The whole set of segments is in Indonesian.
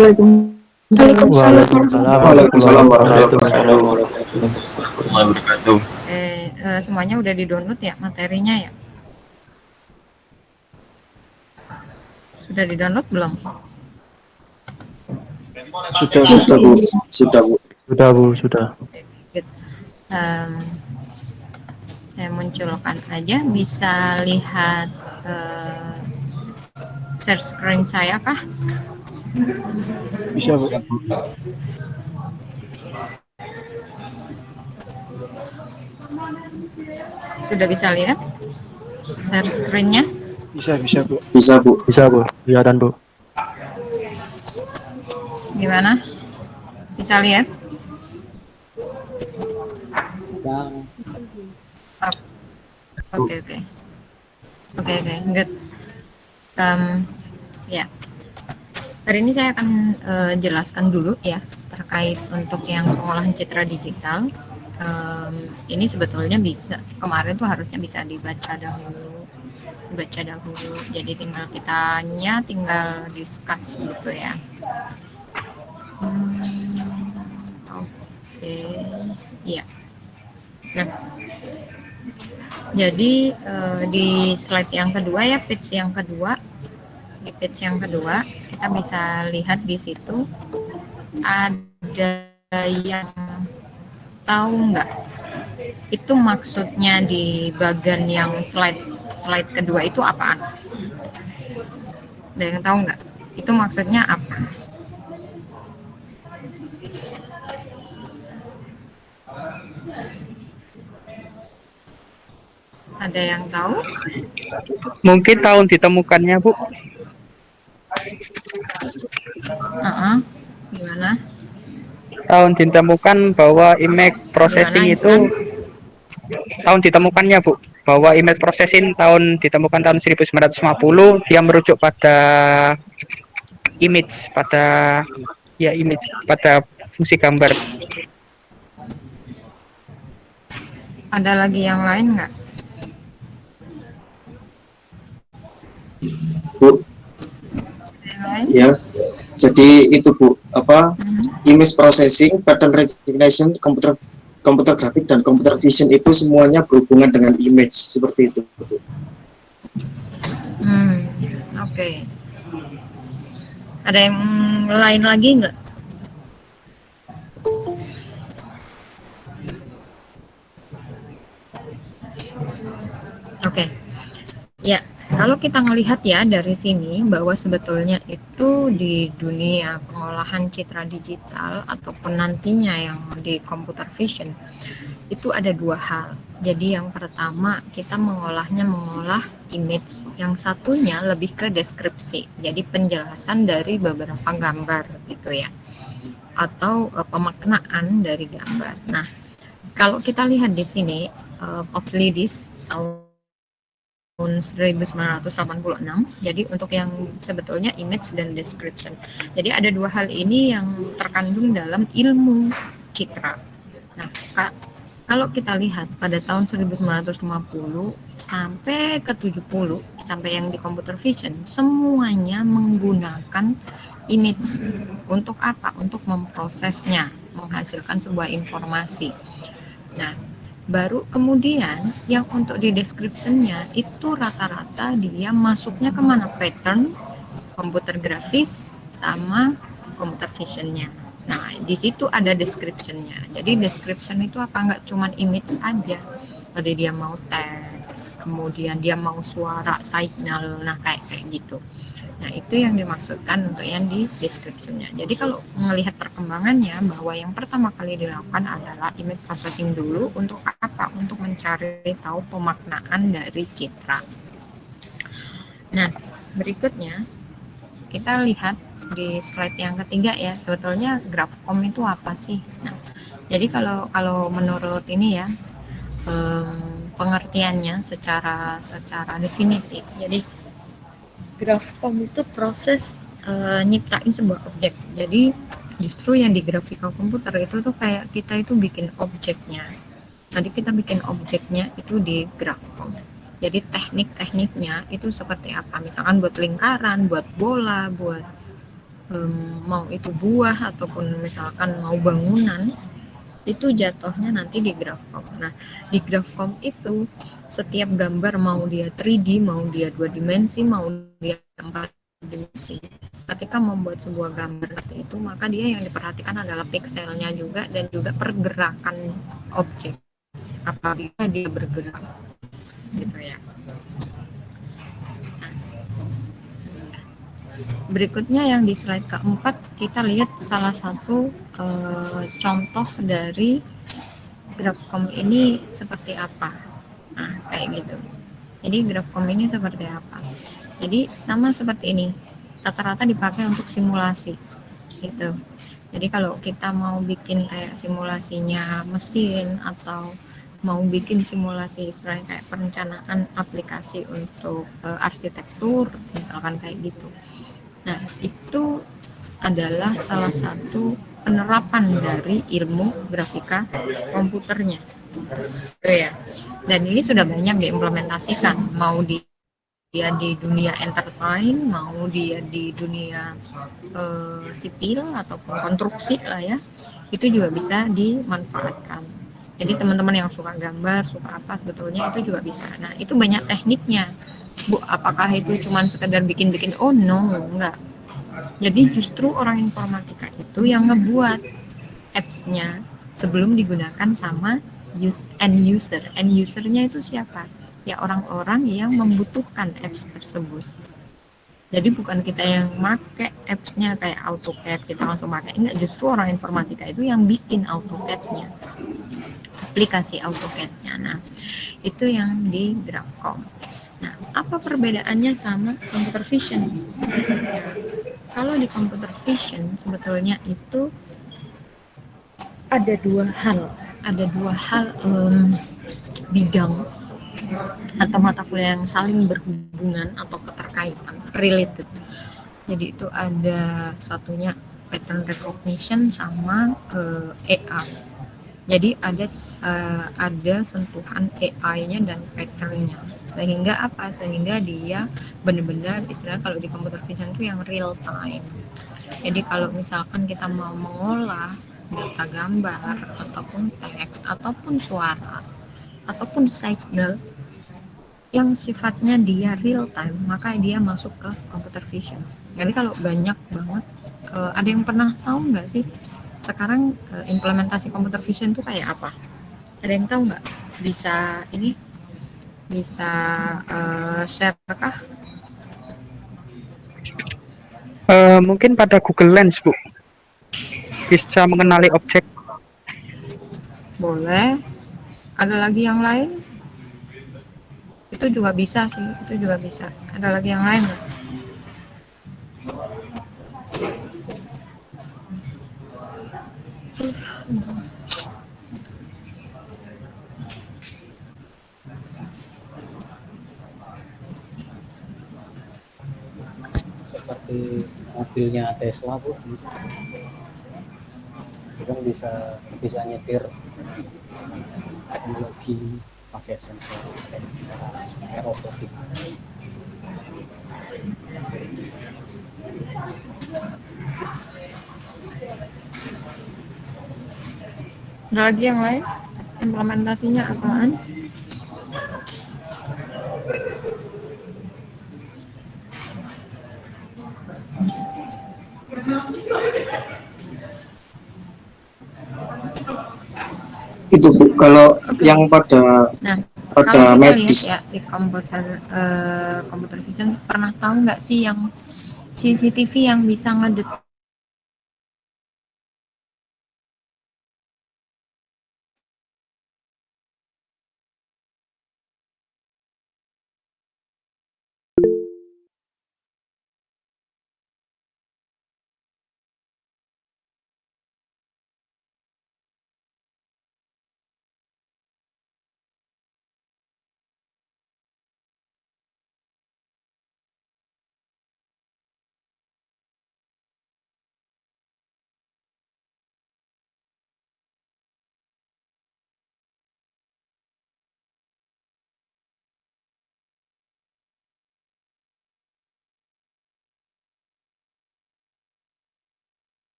Assalamualaikum. Waalaikumsalam Waalaikumsalam warahmatullahi warahmatullahi wabarakatuh. wabarakatuh. Semuanya udah di-download ya materinya ya? Sudah di-download belum? Sudah, Bu. Sudah Bu, sudah Bu. Sudah, Bu, sudah. Good. Saya munculkan aja, bisa lihat share screen saya kah? Bisa, Bu. Sudah bisa lihat share screen-nya? Bisa, Bu. Bisa Bu. Bisa, Bu. Kelihatan, Bu. Gimana? Bisa lihat? Oke, good. Ya, hari ini saya akan jelaskan dulu ya terkait untuk yang pengolahan citra digital. Ini sebetulnya bisa, kemarin tuh harusnya bisa dibaca dahulu, jadi tinggal discuss gitu ya. Oke, iya. Nah, jadi di slide yang kedua ya, di page yang kedua kita bisa lihat di situ ada yang tahu nggak itu maksudnya di bagian yang slide kedua itu apaan? Ada yang tahu nggak itu maksudnya apa? Ada yang tahu? Mungkin tahun ditemukannya, Bu. Gimana? Tahun ditemukan bahwa image processing itu tahun ditemukannya, Bu. Bahwa image processing ditemukan tahun 1950, dia merujuk pada image, pada fungsi gambar. Ada lagi yang lain nggak? Bu. Ya. Jadi itu Bu, image processing, pattern recognition, computer graphic dan computer vision itu semuanya berhubungan dengan image seperti itu Bu. Oke. Ada yang lain lagi nggak? Oke. Ya, kalau kita melihat ya dari sini bahwa sebetulnya itu di dunia pengolahan citra digital ataupun nantinya yang di computer vision itu ada dua hal. Jadi yang pertama kita mengolah image, yang satunya lebih ke deskripsi. Jadi penjelasan dari beberapa gambar gitu ya. Atau pemaknaan dari gambar. Nah, kalau kita lihat di sini Pavlidis tahun 1986. Jadi untuk yang sebetulnya image dan description. Jadi ada dua hal ini yang terkandung dalam ilmu citra. Nah, kalau kita lihat pada tahun 1950 sampai ke 70 sampai yang di computer vision, semuanya menggunakan image. Untuk apa? Untuk memprosesnya, menghasilkan sebuah informasi. Nah, baru kemudian yang untuk di description-nya itu rata-rata dia masuknya kemana? Pattern, komputer grafis, sama computer vision-nya. Nah, di situ ada description-nya. Jadi description itu apa? Nggak cuma image aja. Tadi dia mau teks, kemudian dia mau suara, signal, nah kayak gitu. Nah, itu yang dimaksudkan untuk yang di description-nya. Jadi kalau melihat perkembangannya bahwa yang pertama kali dilakukan adalah image processing dulu untuk apa? Untuk mencari tahu pemaknaan dari citra. Nah, berikutnya kita lihat di slide yang ketiga ya, sebetulnya GraphCom itu apa sih? Nah, jadi kalau menurut ini ya, pengertiannya secara definisi. Jadi GraphCom itu proses nyiptain sebuah objek. Jadi justru yang di graphical komputer itu tuh kayak kita itu bikin objeknya. Tadi kita bikin objeknya itu di GraphCom. Jadi teknik-tekniknya itu seperti apa? Misalkan buat lingkaran, buat bola, buat mau itu buah ataupun misalkan mau bangunan, itu jatuhnya nanti di Grafcom. Nah, di Grafcom itu setiap gambar mau dia 3D, mau dia 2 dimensi, mau dia 4 dimensi. Ketika membuat sebuah gambar seperti itu, maka dia yang diperhatikan adalah pixelnya juga dan juga pergerakan objek apabila dia bergerak, gitu ya. Berikutnya yang di slide keempat, kita lihat salah satu contoh dari Grafcom ini seperti apa. Nah, kayak gitu. Jadi Grafcom ini seperti apa? Jadi sama seperti ini. Rata-rata dipakai untuk simulasi. Gitu. Jadi kalau kita mau bikin kayak simulasinya mesin atau mau bikin simulasi istilahnya kayak perencanaan aplikasi untuk arsitektur, misalkan kayak gitu. Nah, itu adalah salah satu penerapan dari ilmu grafika komputernya. Gitu ya. Dan ini sudah banyak diimplementasikan, mau dia di dunia entertain, mau dia di dunia sipil ataupun konstruksi lah ya, itu juga bisa dimanfaatkan. Jadi teman-teman yang suka gambar, suka apa sebetulnya itu juga bisa. Nah, itu banyak tekniknya. Bu, apakah itu cuma sekedar bikin-bikin? Oh no, enggak. Jadi justru orang informatika itu yang ngebuat apps-nya sebelum digunakan sama end user. End user-nya itu siapa? Ya orang-orang yang membutuhkan apps tersebut. Jadi bukan kita yang make apps-nya kayak AutoCAD kita langsung pakai. Enggak, justru orang informatika itu yang bikin AutoCAD-nya, aplikasi AutoCAD-nya. Nah, itu yang di Grafcom. Nah, apa perbedaannya sama computer vision? Kalau di computer vision sebetulnya itu ada dua hal bidang atau mata kuliah yang saling berhubungan atau keterkaitan, related. Jadi itu ada satunya pattern recognition sama AI. Jadi ada sentuhan AI-nya dan pattern-nya. Sehingga apa? Sehingga dia benar-benar istilah kalau di computer vision itu yang real time. Jadi kalau misalkan kita mau mengolah data gambar ataupun teks ataupun suara ataupun signal yang sifatnya dia real time, maka dia masuk ke computer vision. Jadi kalau banyak banget, ada yang pernah tahu nggak sih sekarang implementasi computer vision itu kayak apa? Ada yang tahu nggak? Bisa ini bisa share kah? Mungkin pada Google Lens, Bu, bisa mengenali objek. Boleh. Ada lagi yang lain? Itu juga bisa sih, itu juga bisa. Ada lagi yang lain nggak? Seperti mobilnya Tesla, Bu, itu kan bisa nyetir teknologi pakai sensor aerobotik. Ada lagi yang lain? Implementasinya apaan? Itu Bu, kalau Oke. yang pada Nah, kalau kita medis lihat ya di computer vision, pernah tahu nggak sih yang CCTV yang bisa ngedetek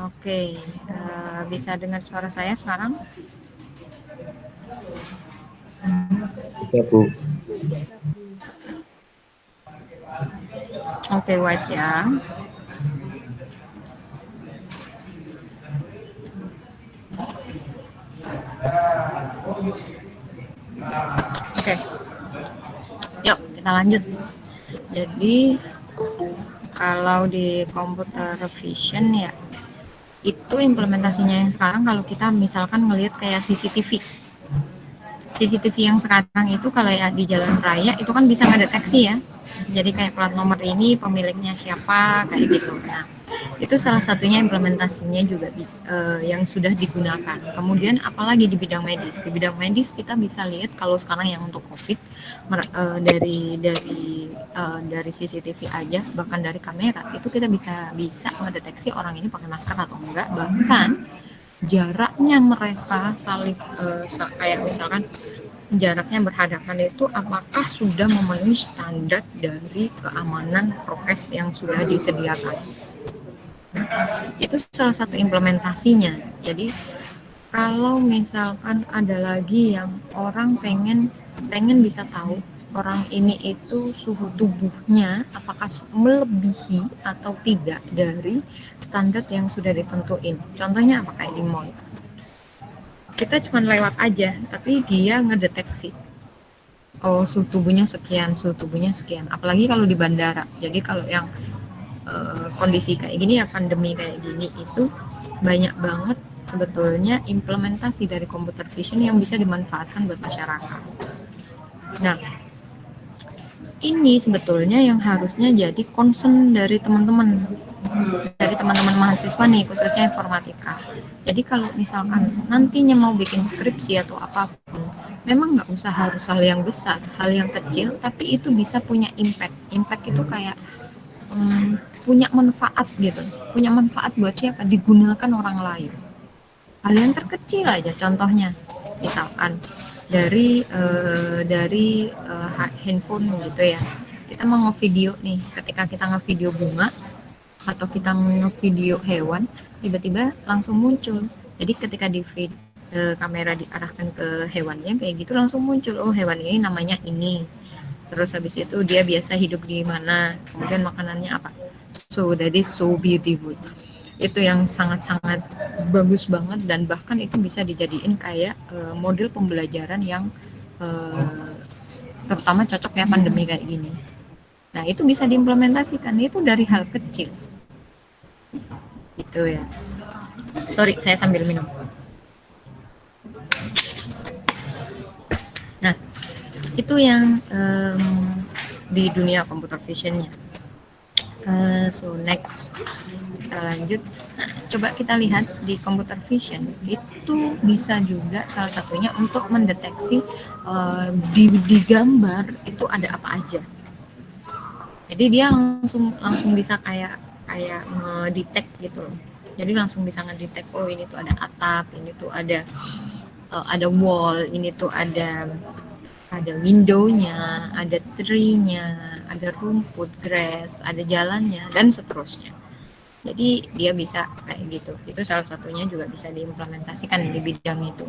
Oke. Bisa dengar suara saya sekarang? Bisa Bu. Oke, white ya. Oke. Yuk, kita lanjut. Jadi kalau di computer vision ya, itu implementasinya yang sekarang kalau kita misalkan ngelihat kayak CCTV. CCTV yang sekarang itu kalau ya di jalan raya itu kan bisa ngedeteksi ya. Jadi kayak plat nomor ini pemiliknya siapa kayak gitu. Nah, itu salah satunya implementasinya juga yang sudah digunakan. Kemudian apalagi di bidang medis. Di bidang medis kita bisa lihat kalau sekarang yang untuk COVID dari CCTV aja, bahkan dari kamera itu kita bisa mendeteksi orang ini pakai masker atau enggak, bahkan jaraknya mereka saling kayak misalkan jaraknya berhadapan itu apakah sudah memenuhi standar dari keamanan prokes yang sudah disediakan. Itu salah satu implementasinya. Jadi kalau misalkan ada lagi yang orang pengen bisa tahu orang ini itu suhu tubuhnya apakah melebihi atau tidak dari standar yang sudah ditentuin. Contohnya apa kayak di mall. Kita cuma lewat aja, tapi dia ngedeteksi. Oh, suhu tubuhnya sekian, suhu tubuhnya sekian. Apalagi kalau di bandara. Jadi kalau yang kondisi kayak gini ya, pandemi kayak gini itu banyak banget sebetulnya implementasi dari computer vision yang bisa dimanfaatkan buat masyarakat. Nah, ini sebetulnya yang harusnya jadi concern dari teman-teman mahasiswa nih, khususnya informatika. Jadi kalau misalkan nantinya mau bikin skripsi atau apapun, memang nggak usah harus hal yang besar, hal yang kecil, tapi itu bisa punya impact. Impact itu kayak punya manfaat gitu, punya manfaat buat siapa? Digunakan orang lain. Hal yang terkecil aja, contohnya, misalkan dari handphone gitu ya, kita mau ngevideo nih, ketika kita ngevideo bunga atau kita ngevideo hewan, tiba-tiba langsung muncul. Jadi ketika kamera diarahkan ke hewannya kayak gitu langsung muncul, oh hewan ini namanya ini, terus habis itu dia biasa hidup di mana, kemudian makanannya apa. So that is so beautiful. Itu yang sangat-sangat bagus banget, dan bahkan itu bisa dijadiin kayak model pembelajaran yang terutama cocok ya pandemi kayak gini. Nah, itu bisa diimplementasikan, itu dari hal kecil. Gitu ya. Sorry, saya sambil minum. Nah, itu yang di dunia computer vision-nya. So next kita lanjut. Nah, coba kita lihat di computer vision itu bisa juga salah satunya untuk mendeteksi di gambar itu ada apa aja. Jadi dia langsung bisa kayak ngedetect gitu loh. Jadi langsung bisa ngedetect, oh ini tuh ada atap, ini tuh ada wall, ini tuh ada window-nya, ada tree-nya, ada rumput, grass, ada jalannya, dan seterusnya. Jadi dia bisa kayak gitu. Itu salah satunya juga bisa diimplementasikan di bidang itu.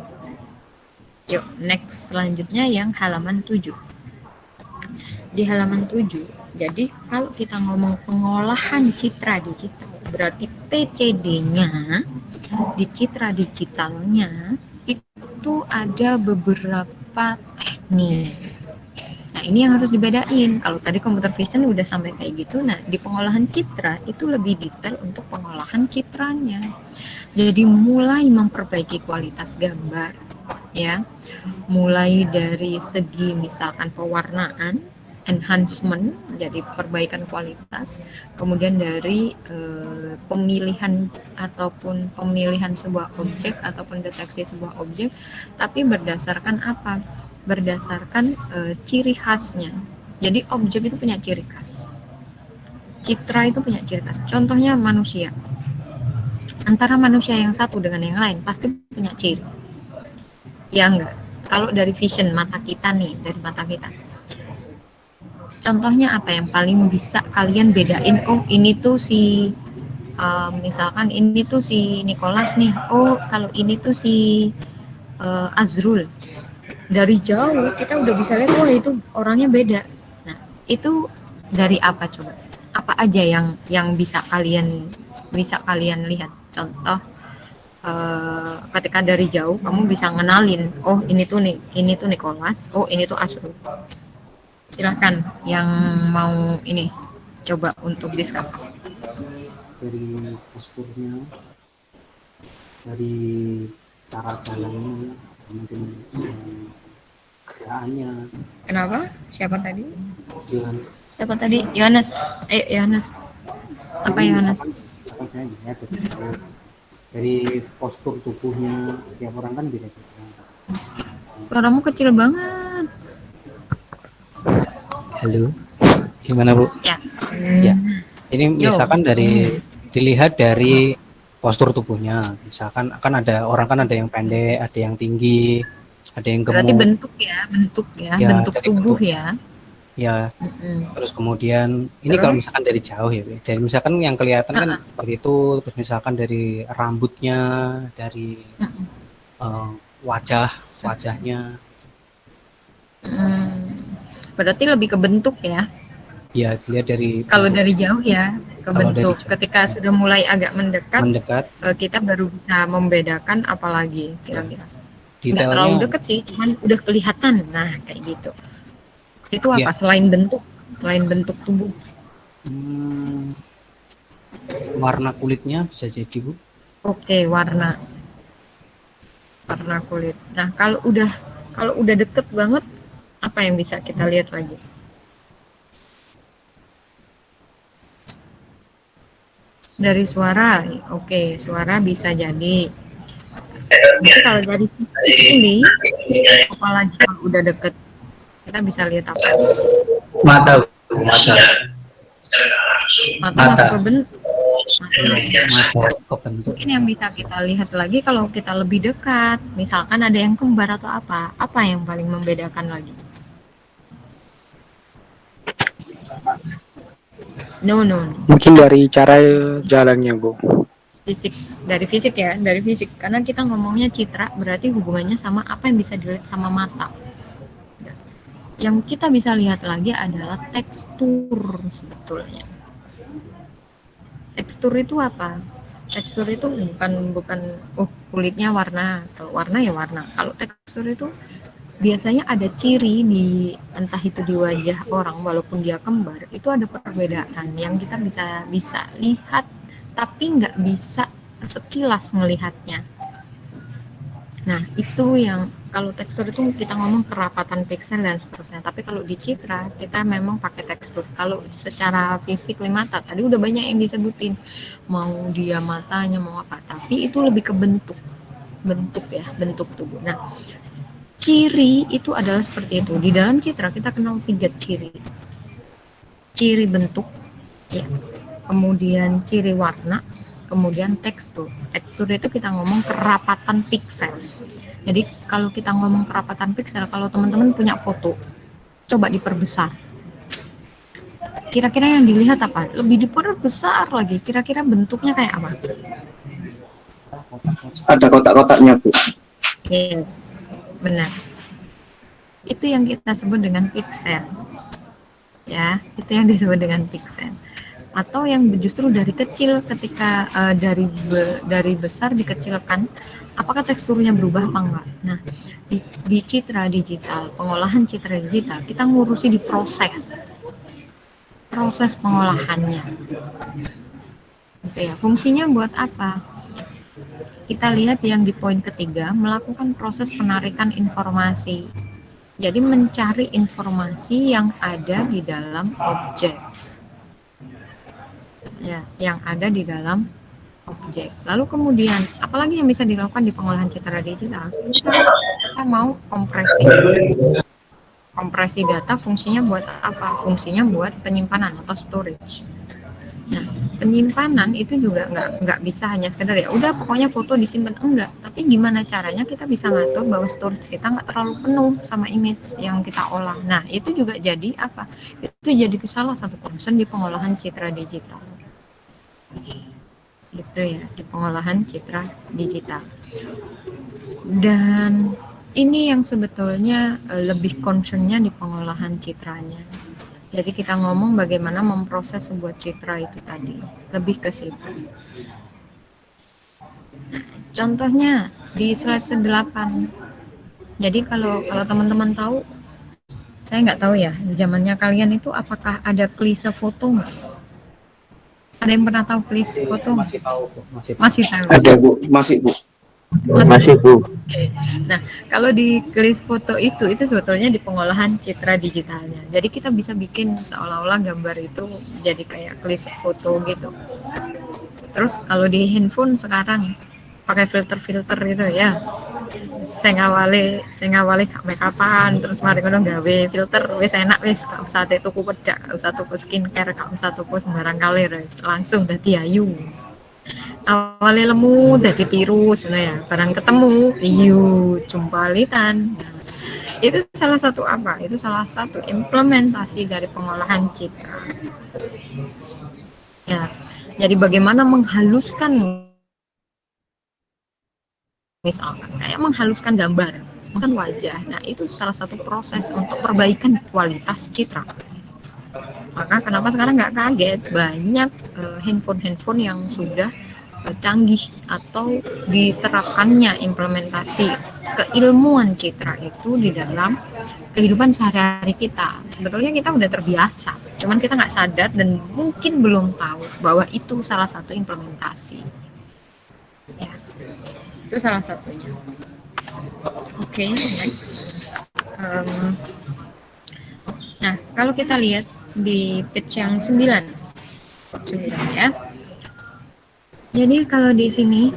Yuk, next selanjutnya yang halaman 7. Di halaman 7, jadi kalau kita ngomong pengolahan citra digital, berarti PCD-nya, di citra digitalnya, itu ada beberapa teknik. Nah, ini yang harus dibedain. Kalau tadi computer vision udah sampai kayak gitu, nah di pengolahan citra itu lebih detail untuk pengolahan citranya. Jadi mulai memperbaiki kualitas gambar, ya, mulai dari segi misalkan pewarnaan, enhancement, jadi perbaikan kualitas, kemudian dari pemilihan sebuah objek ataupun deteksi sebuah objek, tapi berdasarkan apa? Berdasarkan ciri khasnya. Jadi objek itu punya ciri khas, citra itu punya ciri khas. Contohnya manusia, antara manusia yang satu dengan yang lain pasti punya ciri, ya enggak? Kalau dari vision mata kita nih, dari mata kita, contohnya apa yang paling bisa kalian bedain? Oh, ini tuh si misalkan ini tuh si Nicholas nih, oh kalau ini tuh si Azrul. Dari jauh kita udah bisa lihat, wah itu orangnya beda. Nah itu dari apa coba? Apa aja yang bisa kalian lihat? Contoh, ketika dari jauh kamu bisa ngenalin, oh ini tuh Nicholas, oh ini tuh Azrul. Silahkan yang mau ini coba untuk discuss. Dari posturnya, dari cara jalannya, mungkin gerakannya. Kenapa? Siapa tadi? Dengan Siapa tadi? Yohanes. Ayo Yohanes. Apa Yohanes? misalkan saya lihat dari postur tubuhnya setiap orang kan beda-beda. Suaramu kecil banget. Halo, gimana Bu? Ya. Ya. Ini Yo. misalkan dilihat dari postur tubuhnya. Misalkan kan ada orang kan ada yang pendek, ada yang tinggi, ada yang gemuk. Berarti bentuk ya, Ya, bentuk dari tubuh bentuk. ya. Ya, Mm-mm. terus kemudian ini kalau misalkan dari jauh ya, jadi misalkan yang kelihatan kan seperti itu, terus misalkan dari rambutnya, dari wajahnya, Berarti lebih ke bentuk ya. ya dilihat dari Kalau dari jauh ya ke Kalau dari bentuk. jauh. Ketika sudah mulai agak mendekat, mendekat, kita baru bisa membedakan apalagi kira-kira. Nggak detailnya, terlalu deket sih, cuman udah kelihatan. Nah kayak gitu. Itu apa? Ya. Selain bentuk tubuh. Warna kulitnya bisa jadi Bu. Oke, warna kulit. Nah, kalau udah deket banget, apa yang bisa kita lihat lagi? Dari suara, oke, suara bisa jadi. Tapi kalau dari ini, apalagi kalau udah deket, kita bisa lihat apa? Mata. Mata masuk ke bentuk. Masuk ke bentuk. Mungkin yang bisa kita lihat lagi kalau kita lebih dekat, misalkan ada yang kembar atau apa yang paling membedakan lagi? No. Mungkin dari cara jalannya, Bu. Dari fisik ya, karena kita ngomongnya citra berarti hubungannya sama apa yang bisa dilihat sama mata. Yang kita bisa lihat lagi adalah tekstur sebetulnya. Tekstur itu apa? Tekstur itu bukan kulitnya warna. Kalau warna ya warna. Kalau tekstur itu biasanya ada ciri di entah itu di wajah orang walaupun dia kembar, itu ada perbedaan yang kita bisa lihat tapi nggak bisa sekilas ngelihatnya. Nah itu yang kalau tekstur itu kita ngomong kerapatan piksel dan seterusnya, tapi kalau di citra kita memang pakai tekstur. Kalau secara fisik mata tadi udah banyak yang disebutin, mau dia matanya mau apa, tapi itu lebih ke bentuk ya, bentuk tubuh. Nah ciri itu adalah seperti itu. Di dalam citra kita kenal 3 ciri. Ciri bentuk, ya. Kemudian ciri warna, kemudian tekstur. Tekstur itu kita ngomong kerapatan piksel. Jadi kalau kita ngomong kerapatan piksel, kalau teman-teman punya foto, coba diperbesar. Kira-kira yang dilihat apa? Lebih diperbesar lagi. Kira-kira bentuknya kayak apa? Ada kotak-kotaknya Bu. Yes, benar. Itu yang kita sebut dengan piksel. Ya, itu yang disebut dengan piksel. Atau yang justru dari kecil ketika dari besar dikecilkan, apakah teksturnya berubah apa enggak? Nah, di citra digital, pengolahan citra digital, kita ngurusi di proses pengolahannya. Oke ya, fungsinya buat apa? Kita lihat yang di poin ketiga, melakukan proses penarikan informasi. Jadi mencari informasi yang ada di dalam objek. Ya, yang ada di dalam objek. Lalu kemudian, apalagi yang bisa dilakukan di pengolahan citra digital? Kita mau kompresi data, fungsinya buat apa? Fungsinya buat penyimpanan atau storage. Nah, penyimpanan itu juga nggak bisa hanya sekedar ya udah pokoknya foto disimpan, enggak. Tapi gimana caranya kita bisa ngatur bahwa storage kita nggak terlalu penuh sama image yang kita olah. Nah, itu juga jadi apa? Itu jadi salah satu concern di pengolahan citra digital. Itu ya di pengolahan citra digital. Dan ini yang sebetulnya lebih concernnya di pengolahan citranya. Jadi kita ngomong bagaimana memproses sebuah citra itu tadi, lebih ke situ. Nah, contohnya di slide ke-8. Jadi kalau teman-teman tahu, saya nggak tahu ya, zamannya kalian itu apakah ada klise foto nggak? Ada yang pernah tahu klise foto? Masih tahu, Bu. Masih tahu. Ada Bu, masih Bu. Masih Bu. Oke. Nah, kalau di klis foto itu sebetulnya di pengolahan citra digitalnya. Jadi kita bisa bikin seolah-olah gambar itu jadi kayak klis foto gitu. Terus kalau di handphone sekarang pakai filter-filter gitu ya. Saya ngawali make upan, terus mari ngono gawe filter wis enak wis, gak usah tuku bedak, gak usah tuku skincare, gak usah tuku sembarang kali langsung dadi ayu. Awalnya lemu jadi tirus nah ya, barang ketemu jumpalitan. Nah, itu salah satu apa? Itu salah satu implementasi dari pengolahan citra. Ya, jadi bagaimana menghaluskan, misalkan kayak menghaluskan gambar, bahkan wajah. Nah, itu salah satu proses untuk perbaikan kualitas citra. Maka kenapa sekarang nggak kaget banyak handphone yang sudah canggih atau diterapkannya implementasi keilmuan citra itu di dalam kehidupan sehari-hari kita. Sebetulnya kita udah terbiasa, cuman kita nggak sadar dan mungkin belum tahu bahwa itu salah satu implementasi. Ya, itu salah satunya. Oke, next. Nah, kalau kita lihat di page yang 9 ya. Jadi kalau di sini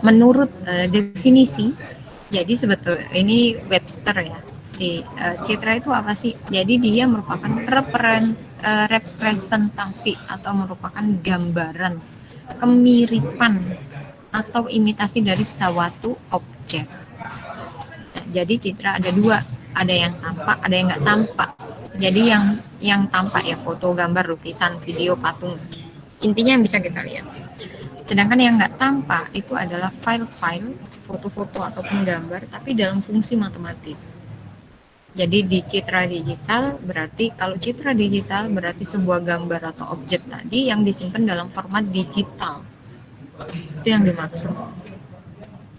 menurut definisi, jadi sebetulnya ini Webster ya, citra itu apa sih? Jadi dia merupakan representasi atau merupakan gambaran, kemiripan atau imitasi dari suatu objek. Nah, jadi citra ada dua, ada yang tampak, ada yang nggak tampak. Jadi yang tampak ya foto, gambar, lukisan, video, patung. Intinya yang bisa kita lihat. Sedangkan yang nggak tampak itu adalah file-file, foto-foto ataupun gambar, tapi dalam fungsi matematis. Jadi di citra digital berarti, kalau citra digital berarti sebuah gambar atau objek tadi yang disimpan dalam format digital. Itu yang dimaksud.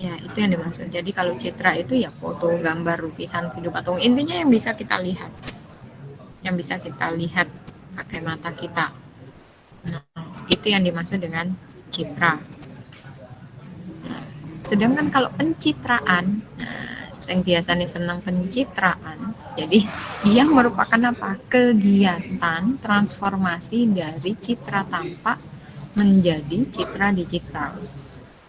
Ya, itu yang dimaksud. Jadi kalau citra itu ya foto, gambar, lukisan, video, patung. Intinya yang bisa kita lihat. Yang bisa kita lihat pakai mata kita. Nah, itu yang dimaksud dengan citra. Nah, sedangkan kalau pencitraan, yang biasanya senang pencitraan, jadi dia merupakan apa? Kegiatan transformasi dari citra tampak menjadi citra digital.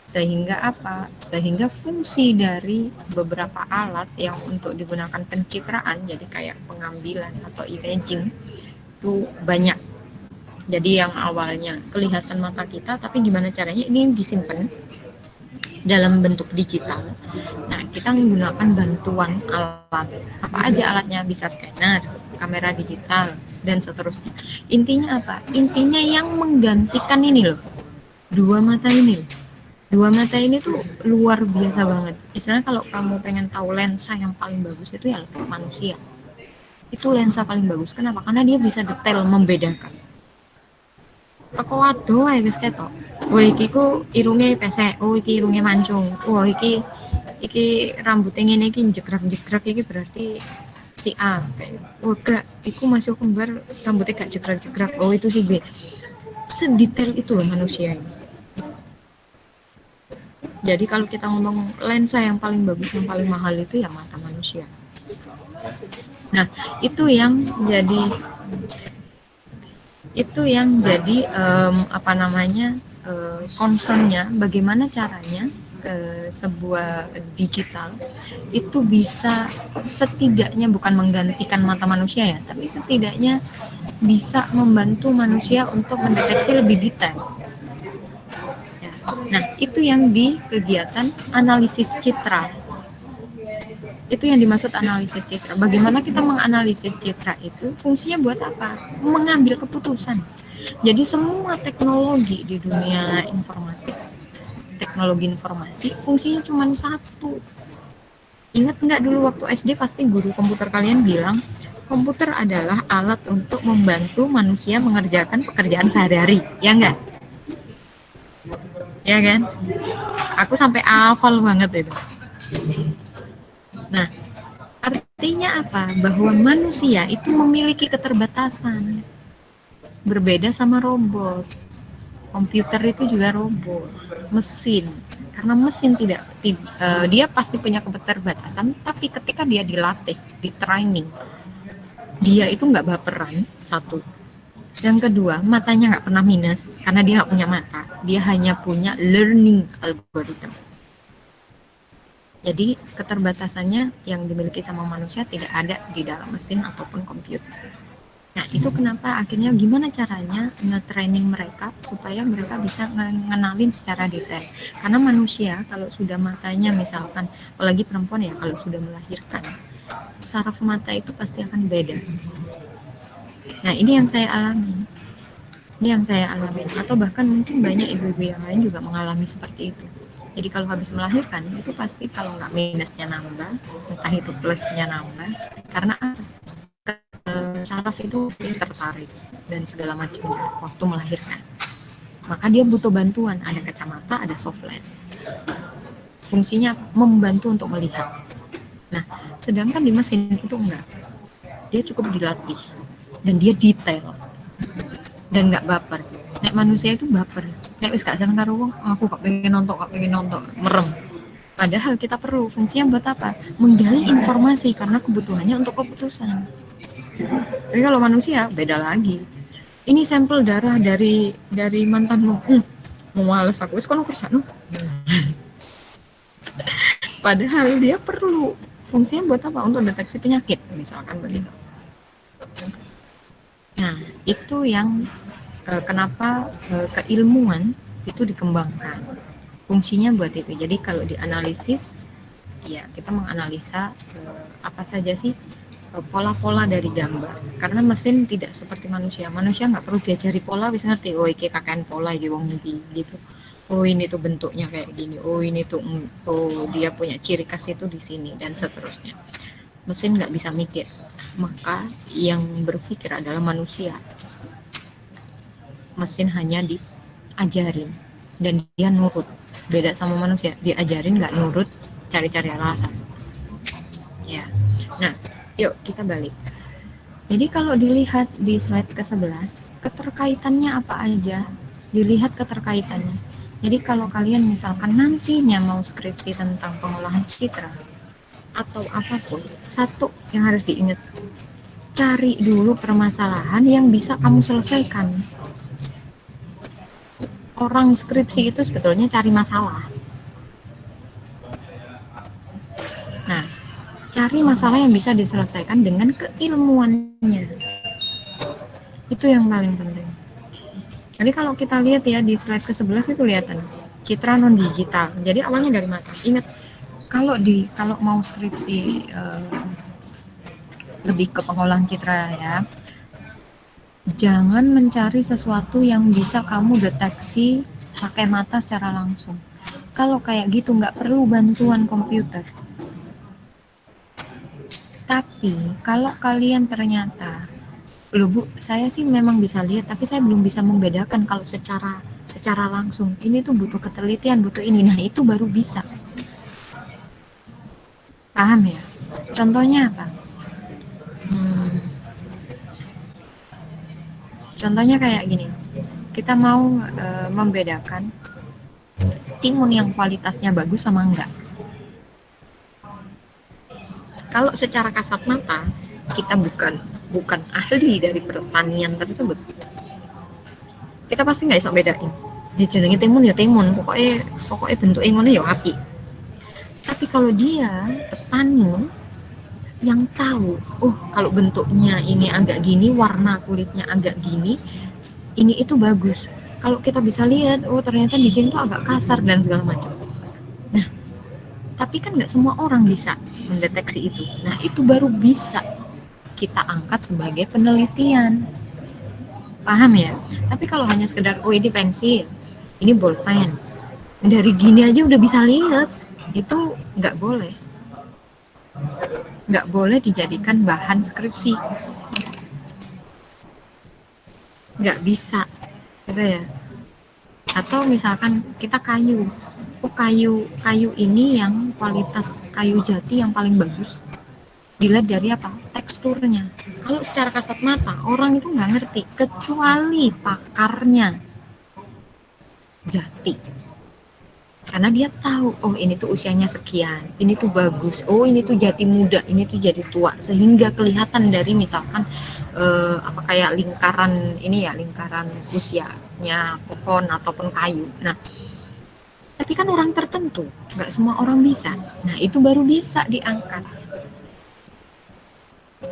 Sehingga apa? Sehingga fungsi dari beberapa alat yang untuk digunakan pencitraan, jadi kayak pengambilan atau imaging, itu banyak. Jadi yang awalnya kelihatan mata kita, tapi gimana caranya ini disimpan dalam bentuk digital. Nah, kita menggunakan bantuan alat. Apa aja alatnya? Bisa scanner, kamera digital, dan seterusnya. Intinya apa? Intinya yang menggantikan ini loh. Dua mata ini. Dua mata ini tuh luar biasa banget. Istilahnya kalau kamu pengen tahu lensa yang paling bagus itu ya manusia. Itu lensa paling bagus. Kenapa? Karena dia bisa detail membedakan. Toko waduh ae wis ketok. Oh iki ku irunge pesek, oh iki irunge mancung. Oh iki rambutnya ngene iki jegrak-jegrak iki berarti si A. Oh gak, iku masuk kembar rambutnya gak jegrak-jegrak. Oh itu si B. Sedetail itu loh manusia ini. Jadi kalau kita ngomong lensa yang paling bagus, yang paling mahal itu ya mata manusia. Nah, itu yang jadi concernnya bagaimana caranya sebuah digital itu bisa setidaknya bukan menggantikan mata manusia ya, tapi setidaknya bisa membantu manusia untuk mendeteksi lebih detail. Ya. Nah, itu yang di kegiatan analisis citra. Itu yang dimaksud analisis citra. Bagaimana kita menganalisis citra itu fungsinya buat apa? Mengambil keputusan. Jadi semua teknologi di dunia informatik, teknologi informasi, fungsinya cuma satu. Ingat nggak dulu waktu SD pasti guru komputer kalian bilang, komputer adalah alat untuk membantu manusia mengerjakan pekerjaan sehari-hari, ya nggak? Ya kan? Aku sampai hafal banget itu. Nah, artinya apa? Bahwa manusia itu memiliki keterbatasan. Berbeda sama robot. Komputer itu juga robot, mesin. Karena mesin dia pasti punya keterbatasan, tapi ketika dia dilatih, di training, dia itu nggak baperan, satu. Yang kedua, matanya nggak pernah minus, karena dia nggak punya mata. Dia hanya punya learning algorithm. Jadi keterbatasannya yang dimiliki sama manusia tidak ada di dalam mesin ataupun komputer. Nah, itu kenapa akhirnya gimana caranya nge-training mereka supaya mereka bisa ngenalin secara detail. Karena manusia kalau sudah matanya misalkan, apalagi perempuan ya kalau sudah melahirkan, saraf mata itu pasti akan beda. Nah, ini yang saya alami. Atau bahkan mungkin banyak ibu-ibu yang lain juga mengalami seperti itu. Jadi kalau habis melahirkan itu pasti kalau nggak minusnya nambah, entah itu plusnya nambah, karena saraf itu tertarik dan segala macamnya waktu melahirkan. Maka dia butuh bantuan, ada kacamata, ada soft lens. Fungsinya membantu untuk melihat. Nah, sedangkan di mesin itu enggak. Dia cukup dilatih dan dia detail dan nggak baper. Nek manusia itu baper. Nek wis gak seneng karo wong, aku gak pengen nonton, merem. Padahal kita perlu, fungsinya buat apa? Menggali informasi karena kebutuhannya untuk keputusan. Tapi kalau manusia beda lagi. Ini sampel darah dari mantanmu. Mau males aku wis kono kersakno. Padahal dia perlu. Fungsinya buat apa? Untuk deteksi penyakit, misalkan begitu. Nah, itu yang kenapa keilmuan itu dikembangkan. Fungsinya buat itu. Jadi kalau dianalisis, ya kita menganalisa apa saja sih pola-pola dari gambar. Karena mesin tidak seperti manusia. Manusia nggak perlu diajari pola, bisa ngerti. Oh, iki kakean pola iki wong iki gitu. Oh, ini tuh bentuknya kayak gini. Oh, ini tuh dia punya ciri khas itu di sini dan seterusnya. Mesin nggak bisa mikir. Maka yang berpikir adalah manusia. Mesin hanya diajarin dan dia nurut. Beda sama manusia, diajarin nggak nurut, cari-cari alasan. Ya. Nah, yuk kita balik. Jadi kalau dilihat di slide ke-11, keterkaitannya apa aja? Dilihat keterkaitannya. Jadi kalau kalian misalkan nantinya mau skripsi tentang pengolahan citra atau apapun, satu yang harus diingat, cari dulu permasalahan yang bisa kamu selesaikan. Orang skripsi itu sebetulnya cari masalah. Nah, cari masalah yang bisa diselesaikan dengan keilmuannya. Itu yang paling penting. Jadi kalau kita lihat ya di slide ke-11 itu kelihatan citra non digital. Jadi awalnya dari mata. Ingat kalau mau skripsi lebih ke pengolahan citra ya. Jangan mencari sesuatu yang bisa kamu deteksi pakai mata secara langsung. Kalau kayak gitu nggak perlu bantuan komputer. Tapi kalau kalian ternyata, loh Bu, saya sih memang bisa lihat, tapi saya belum bisa membedakan kalau secara langsung. Ini tuh butuh ketelitian, butuh ini. Nah itu baru bisa. Paham ya? Contohnya apa? Contohnya kayak gini, kita mau membedakan timun yang kualitasnya bagus sama enggak. Kalau secara kasat mata, kita bukan ahli dari pertanian tersebut, kita pasti nggak bisa bedain. Ya jenenge timun ya timun, pokoknya bentuknya ngono ya api. Tapi kalau dia petani yang tahu, oh kalau bentuknya ini agak gini, warna kulitnya agak gini, ini itu bagus. Kalau kita bisa lihat, oh ternyata di sini tuh agak kasar dan segala macam. Nah, tapi kan nggak semua orang bisa mendeteksi itu. Nah, itu baru bisa kita angkat sebagai penelitian. Paham ya? Tapi kalau hanya sekedar, oh ini pensil, ini bolpen, dari gini aja udah bisa lihat, itu nggak boleh. Nggak boleh dijadikan bahan skripsi. Nggak bisa, gitu ya. Atau misalkan kita kayu, oh kayu ini yang kualitas kayu jati yang paling bagus, dilihat dari apa? Teksturnya. Kalau secara kasat mata orang itu nggak ngerti, kecuali pakarnya jati, karena dia tahu, oh ini tuh usianya sekian, ini tuh bagus, oh ini tuh jati muda, ini tuh jati tua, sehingga kelihatan dari misalkan apa kayak lingkaran ini ya, lingkaran usianya pohon ataupun kayu. Nah, tapi kan orang tertentu, nggak semua orang bisa. Nah, itu baru bisa diangkat.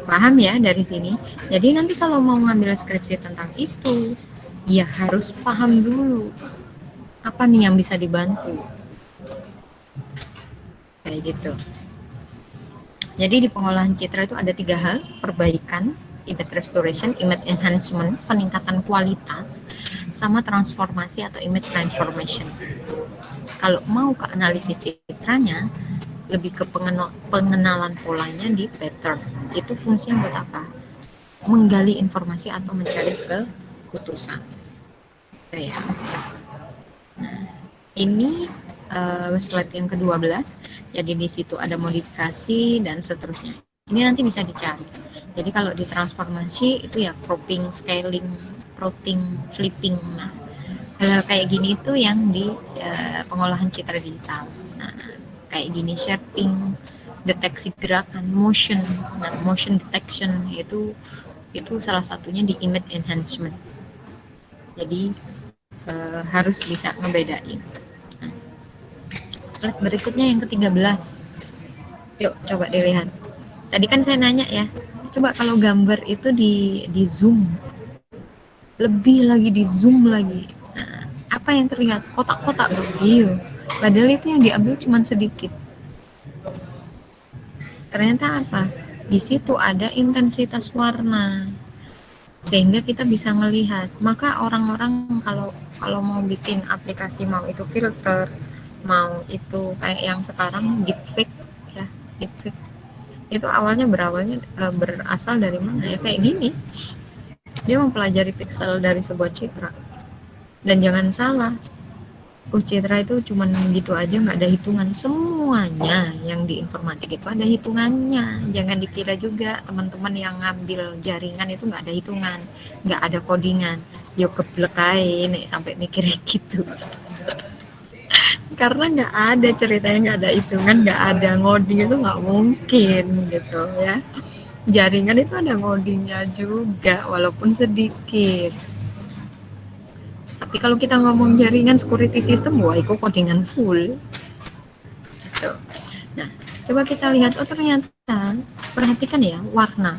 Paham ya dari sini? Jadi nanti kalau mau ngambil skripsi tentang itu, ya harus paham dulu apa nih yang bisa dibantu. Kayak gitu. Jadi di pengolahan citra itu ada 3 hal: perbaikan, image restoration, image enhancement, peningkatan kualitas, sama transformasi atau image transformation. Kalau mau ke analisis citranya, lebih ke pengenalan polanya di pattern. Itu fungsinya buat apa? Menggali informasi atau mencari keputusan. Ya. Nah, ini slide yang ke-12. Jadi di situ ada modifikasi dan seterusnya. Ini nanti bisa dicari. Jadi kalau di transformasi itu ya cropping, scaling, plotting, flipping. Nah, hal kayak gini itu yang di pengolahan citra digital. Nah, kayak gini shaping, deteksi gerakan, motion. Nah, motion detection itu salah satunya di image enhancement. Jadi harus bisa ngebedain. Nah, slide berikutnya yang ke-13. Yuk coba dilihat. Tadi kan saya nanya ya, coba kalau gambar itu di zoom, lebih lagi di zoom lagi. Nah, apa yang terlihat? Kotak-kotak dong. Iya. Padahal itu yang diambil cuma sedikit. Ternyata apa? Di situ ada intensitas warna, sehingga kita bisa melihat. Maka orang-orang kalau mau bikin aplikasi, mau itu filter, mau itu kayak yang sekarang deepfake ya, deepfake itu awalnya berasal dari mana ya? Kayak gini, dia mempelajari pixel dari sebuah citra. Dan jangan salah, citra itu cuman gitu aja, nggak ada hitungan. Semuanya yang di informatik itu ada hitungannya. Jangan dikira juga teman-teman yang ngambil jaringan itu nggak ada hitungan, nggak ada codingan. Yuk keblek aja nih sampai mikir gitu. Karena nggak ada ceritanya, nggak ada hitungan, nggak ada ngoding, itu nggak mungkin gitu ya. Jaringan itu ada ngodingnya juga walaupun sedikit. Tapi kalau kita ngomong jaringan security system, wah itu codingan full gitu. Nah, coba kita lihat, oh ternyata perhatikan ya, warna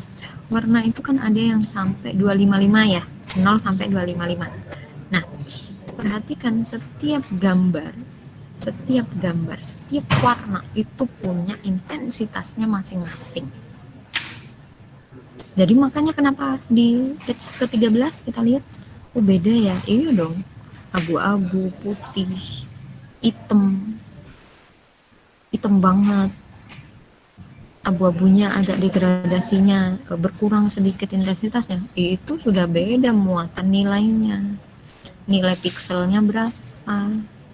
itu kan ada yang sampai 255 ya, 0 sampai 255. Nah, perhatikan setiap gambar, setiap warna itu punya intensitasnya masing-masing. Jadi makanya kenapa di page ke-13 kita lihat, oh beda ya, iya dong, abu-abu, putih, hitam banget, abu-abunya agak degradasinya berkurang sedikit intensitasnya, itu sudah beda muatan nilainya, nilai pixelnya berapa.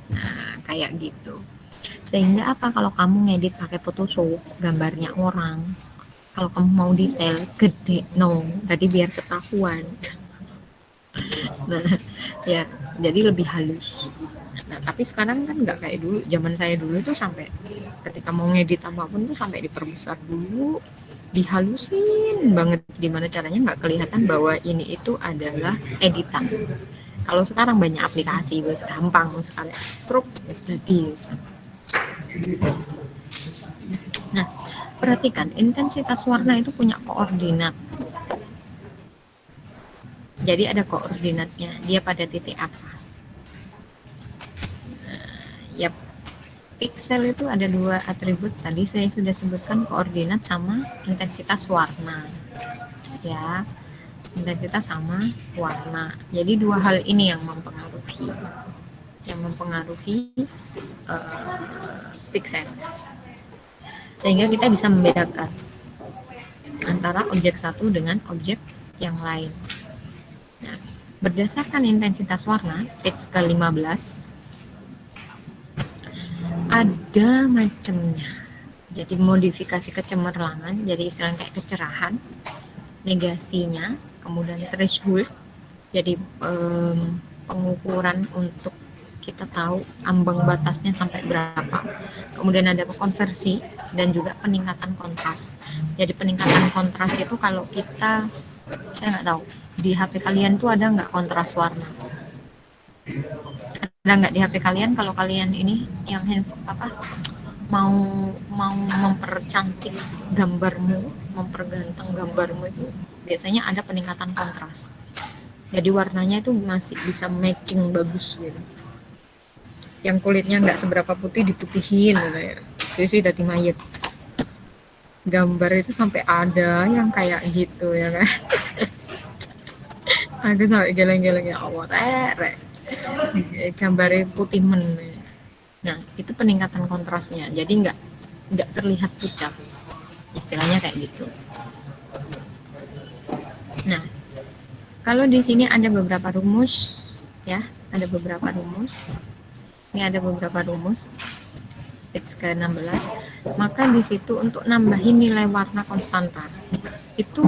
Nah, kayak gitu. Sehingga apa, kalau kamu ngedit pakai Photoshop gambarnya orang, kalau kamu mau detail gede, no, tadi biar ketahuan. Nah, ya, jadi lebih halus. Nah, tapi sekarang kan nggak kayak dulu. Zaman saya dulu tuh sampai ketika mau ngedit apapun tuh sampai diperbesar dulu, dihalusin banget. Gimana caranya nggak kelihatan bahwa ini itu adalah editan. Kalau sekarang banyak aplikasi, wes gampang sekali, truk wes jadi. Nah, perhatikan intensitas warna itu punya koordinat. Jadi ada koordinatnya, dia pada titik apa. Ya, pixel itu ada 2 atribut, tadi saya sudah sebutkan, koordinat sama intensitas warna. Ya, intensitas sama warna. Jadi dua hal ini yang mempengaruhi pixel, sehingga kita bisa membedakan antara objek satu dengan objek yang lain. Nah, berdasarkan intensitas warna, page ke-15, ada macamnya. Jadi modifikasi kecemerlangan, jadi istilahnya kayak kecerahan, negasinya, kemudian threshold, jadi pengukuran untuk kita tahu ambang batasnya sampai berapa. Kemudian ada konversi dan juga peningkatan kontras. Jadi peningkatan kontras itu kalau kita, saya nggak tahu di HP kalian tuh ada nggak kontras warna? Ada nggak di HP kalian? Kalau kalian ini yang handphone mau mempercantik gambarmu, memperganteng gambarmu, itu biasanya ada peningkatan kontras. Jadi warnanya itu masih bisa matching bagus gitu. Yang kulitnya nggak seberapa putih diputihin gitu ya. Sisi dati mayat. Gambar itu sampai ada yang kayak gitu ya kan. Aku sampai geleng-geleng, ya Allah, gambarnya putih men. Nah, itu peningkatan kontrasnya. Jadi nggak terlihat pucat. Istilahnya kayak gitu. Nah, kalau di sini ada beberapa rumus ya, ada beberapa rumus. Ini ada beberapa rumus. Page ke-16. Maka di situ untuk nambahin nilai warna konstanta. Itu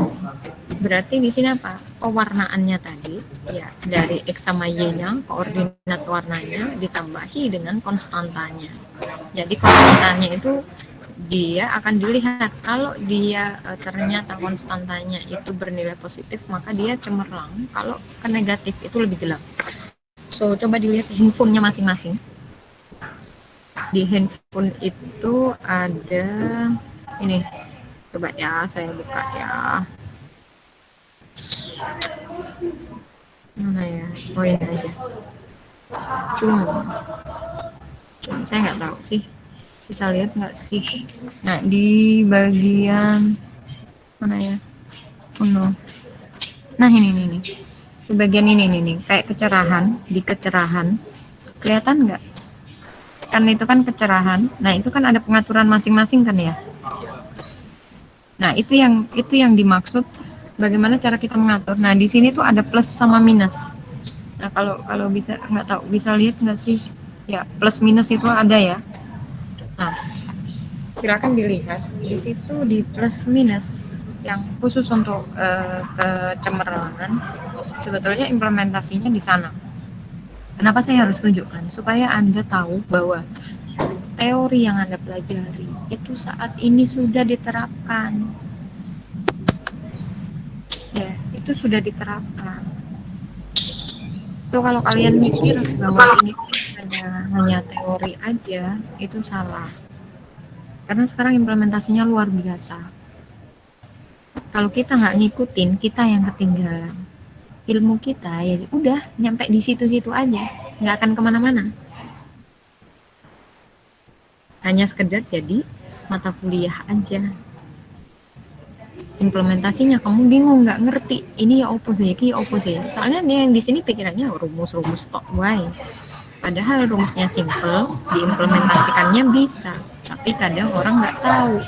berarti di sini apa? Pewarnaannya tadi ya, dari X sama Y-nya, koordinat warnanya ditambahi dengan konstantanya. Jadi konstantanya itu dia akan dilihat, kalau dia ternyata konstantanya itu bernilai positif, maka dia cemerlang. Kalau ke negatif itu lebih gelap. So, coba dilihat handphonenya masing-masing. Di handphone itu ada ini. Coba ya, saya buka ya. Mana ya? Oh, ini aja. Cuma saya nggak tahu sih. Bisa lihat nggak sih? Nah, di bagian mana ya? Oh no. Nah, ini nih. Di bagian ini nih, kayak kecerahan. Di kecerahan, kelihatan nggak? Kan itu kan kecerahan. Nah, itu kan ada pengaturan masing-masing kan ya. Nah, itu yang dimaksud bagaimana cara kita mengatur. Nah, di sini tuh ada plus sama minus. Nah, kalau bisa, nggak tahu, bisa lihat nggak sih? Ya, plus minus itu ada ya. Nah, silakan dilihat di situ di plus minus yang khusus untuk kecemerlangan. Sebetulnya implementasinya di sana. Kenapa saya harus tunjukkan? Supaya Anda tahu bahwa teori yang Anda pelajari itu saat ini sudah diterapkan. Ya, itu sudah diterapkan. So, kalau kalian mikir bahwa ini hanya teori aja, itu salah. Karena sekarang implementasinya luar biasa. Kalau kita nggak ngikutin, kita yang ketinggalan. Ilmu kita ya udah nyampe di situ-situ aja, nggak akan kemana-mana. Hanya sekedar jadi mata kuliah aja. Implementasinya kamu bingung, nggak ngerti. Ini ya opposite, ini ya opposite. Soalnya dia yang di sini pikirannya rumus-rumus tok wae. Padahal rumusnya simple, diimplementasikannya bisa. Tapi kadang orang nggak tahu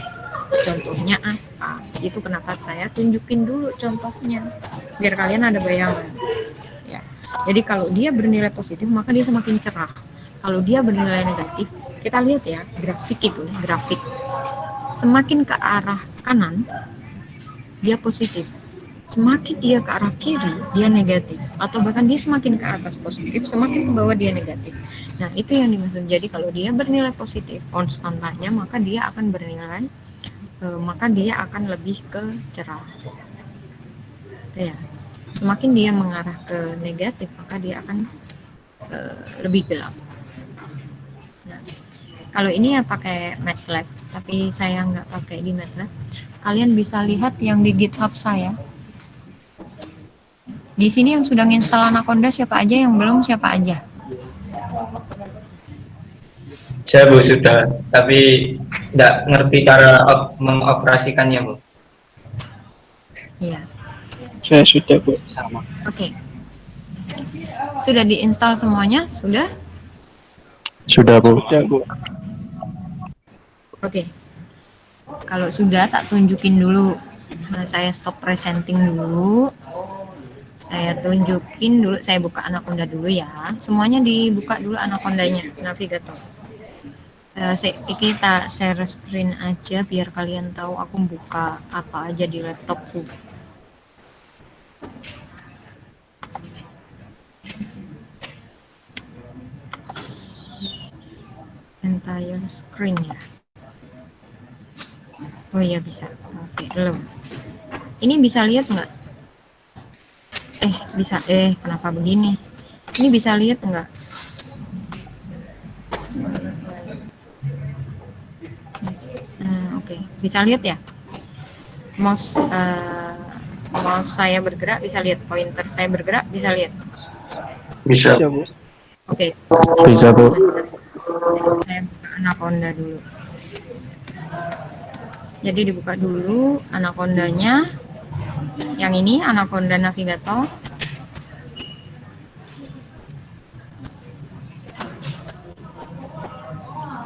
contohnya apa. Itu kenapa saya tunjukin dulu contohnya, biar kalian ada bayangan. Ya. Jadi kalau dia bernilai positif, maka dia semakin cerah. Kalau dia bernilai negatif, kita lihat ya grafik itu, grafik. Semakin ke arah kanan, dia positif. Semakin dia ke arah kiri, dia negatif. Atau bahkan dia semakin ke atas positif, semakin ke bawah dia negatif. Nah, itu yang dimaksud. Jadi kalau dia bernilai positif konstantanya, maka dia akan bernilai, maka dia akan lebih ke cerah. Ya. Semakin dia mengarah ke negatif, maka dia akan lebih gelap. Nah, kalau ini ya pakai MATLAB, tapi saya nggak pakai di MATLAB. Kalian bisa lihat yang di GitHub saya. Di sini yang sudah nginstal Anaconda siapa aja, yang belum siapa aja? Saya Bu sudah, tapi nggak ngerti cara mengoperasikannya Bu. Iya. Saya sudah, Bu. Sama. Oke. Sudah diinstal semuanya? Sudah? Sudah, Bu. Sudah, Bu. Oke. Kalau sudah tak tunjukin dulu. Nah, saya stop presenting dulu. Saya tunjukin dulu, saya buka Anaconda dulu ya. Semuanya dibuka dulu Anacondanya, navigator. Kita share screen aja biar kalian tahu aku buka apa aja di laptopku. Entire screen ya. Oh iya bisa. Oke, belum. Ini bisa lihat nggak? Bisa. Kenapa begini? Ini bisa lihat nggak? Oke. Bisa lihat ya? Mouse saya bergerak bisa lihat, pointer saya bergerak bisa lihat. Bisa. Bisa, Bu. Oke. Bisa, Bu. Saya buka Anaconda dulu. Jadi dibuka dulu Anacondanya. Yang ini Anaconda Navigator.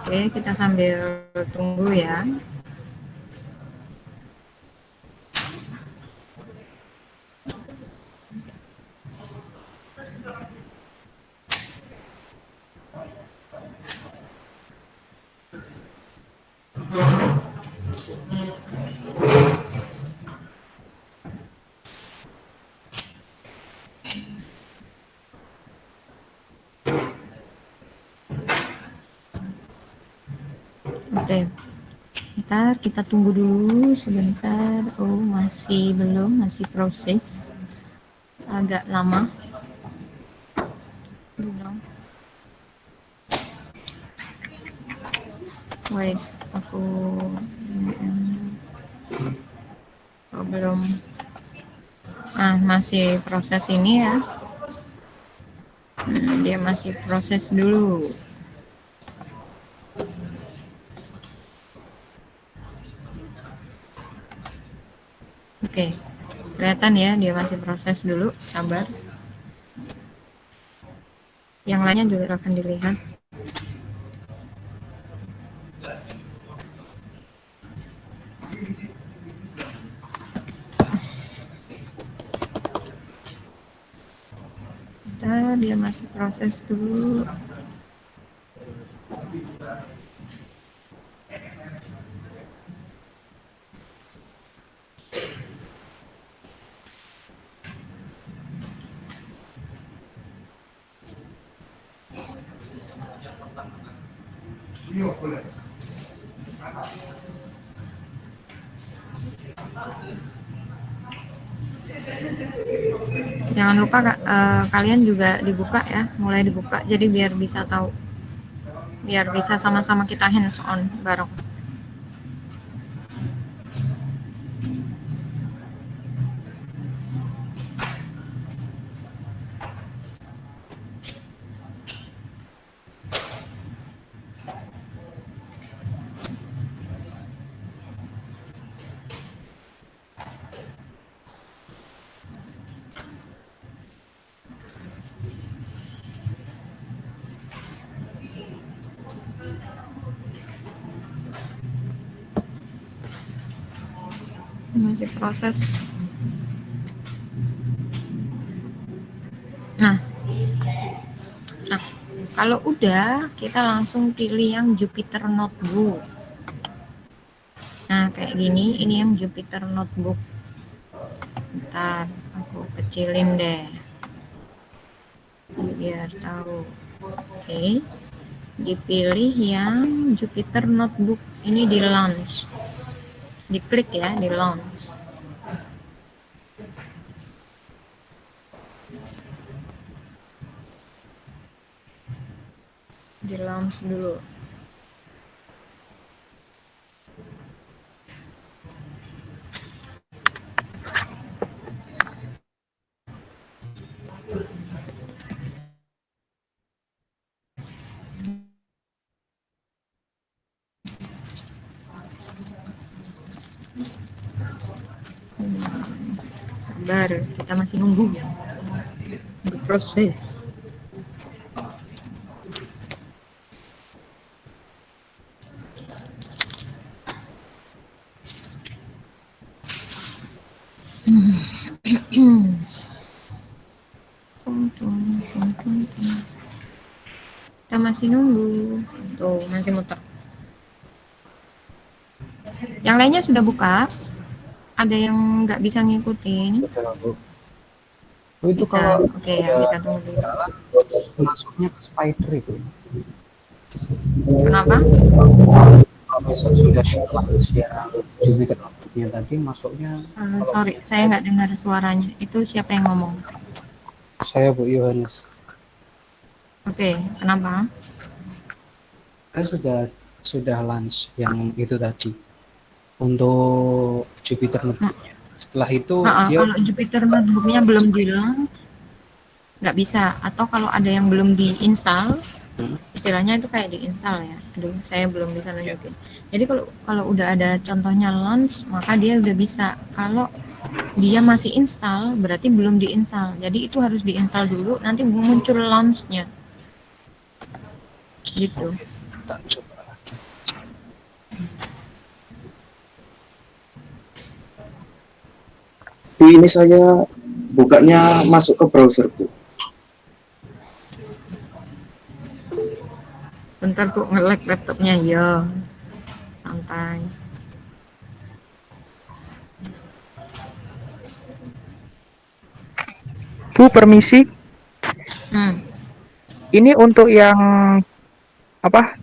Oke, kita sambil tunggu ya. Oke. Bentar, kita tunggu dulu sebentar. Oh, masih belum, masih proses. Agak lama. Belum. Wait, aku belum. Masih proses ini ya. Dia masih proses dulu. Oke, kelihatan ya, dia masih proses dulu, sabar. Yang lainnya juga akan dilihat. Dia masih proses dulu. Jangan lupa kalian juga dibuka ya, mulai dibuka jadi biar bisa tahu, biar bisa sama-sama kita hands on bareng. Masih proses. Nah, kalau udah kita langsung pilih yang Jupyter Notebook. Nah, kayak gini, ini yang Jupyter Notebook. Bentar, aku kecilin deh biar tahu. Oke, dipilih yang Jupyter Notebook. Ini di launch, diklik ya, di launch. Di launch dulu. sabar, kita masih nunggu berproses. Kita masih nunggu. Tuh, masih muter. Yang lainnya sudah buka? Ada yang nggak bisa ngikutin? Sudah, Bu. Oh, itu Bisa. kalau Oke, ya kita tunggu dulu. masuknya ke spider itu. Kenapa? Kalau besok sudah selesai yang Jupiter yang tadi masuknya Sorry, saya nggak dengar suaranya. Itu siapa yang ngomong? saya Bu Yohanes. Oke, kenapa? Saya sudah lunch yang itu tadi untuk Jupiter notebook. Setelah itu dia Kalau Jupyter notebooknya belum di launch, nggak bisa. Atau kalau ada yang belum diinstal, istilahnya itu kayak diinstal ya. Aduh, saya belum bisa nunjukin. Jadi kalau udah ada contohnya launch, maka dia udah bisa. Kalau dia masih install, berarti belum diinstal. Jadi itu harus diinstal dulu, nanti muncul launch-nya. Gitu. tak coba lagi. Bu, ini saya bukanya masuk ke browser, Bu. Bentar kok nge-lag laptopnya ya. Santai. Bu, permisi. Hmm. Ini untuk yang apa?